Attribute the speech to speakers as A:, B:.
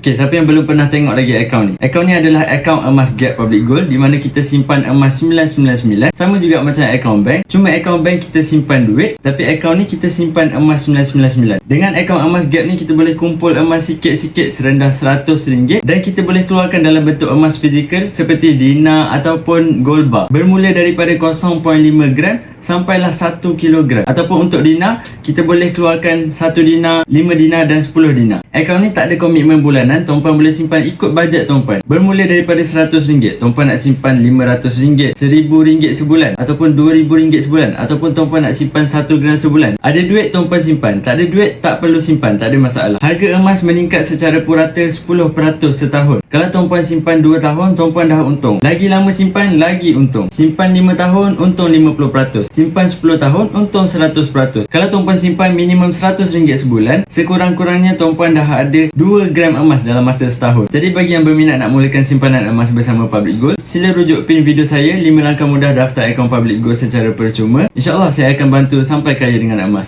A: Okay, siapa yang belum pernah tengok lagi akaun ni? Akaun ni adalah akaun emas Gap Public Gold, di mana kita simpan emas 999. Sama juga macam akaun bank. Cuma akaun bank kita simpan duit, tapi akaun ni kita simpan emas 999. Dengan akaun emas Gap ni kita boleh kumpul emas sikit-sikit serendah RM100 dan kita boleh keluarkan dalam bentuk emas fizikal seperti dinar ataupun gold bar. Bermula daripada 0.5 gram sampailah 1 kilogram. Ataupun untuk dinar, kita boleh keluarkan 1 dinar, 5 dinar dan 10 dinar. Akaun ni tak ada komitmen bulanan, tuan-puan boleh simpan ikut bajet tuan-puan. Bermula daripada RM100, tuan-puan nak simpan RM500, RM1000 sebulan, ataupun RM2000 sebulan, ataupun tuan-puan nak simpan 1 gram sebulan. Ada duit tuan-puan simpan, tak ada duit tak perlu simpan, tak ada masalah. Harga emas meningkat secara purata 10% setahun. Kalau tuan-puan simpan 2 tahun, tuan-puan dah untung. Lagi lama simpan, lagi untung. Simpan 5 tahun, untung 50%. Simpan 10 tahun, untung 100%. Kalau tuan-puan simpan minimum RM100 sebulan, sekurang-kurangnya tuan-puan dah ada 2 gram emas dalam masa setahun. Jadi bagi yang berminat nak mulakan simpanan emas bersama Public Gold, sila rujuk pin video saya 5 langkah mudah daftar akaun Public Gold secara percuma. InsyaAllah saya akan bantu sampai kaya dengan emas.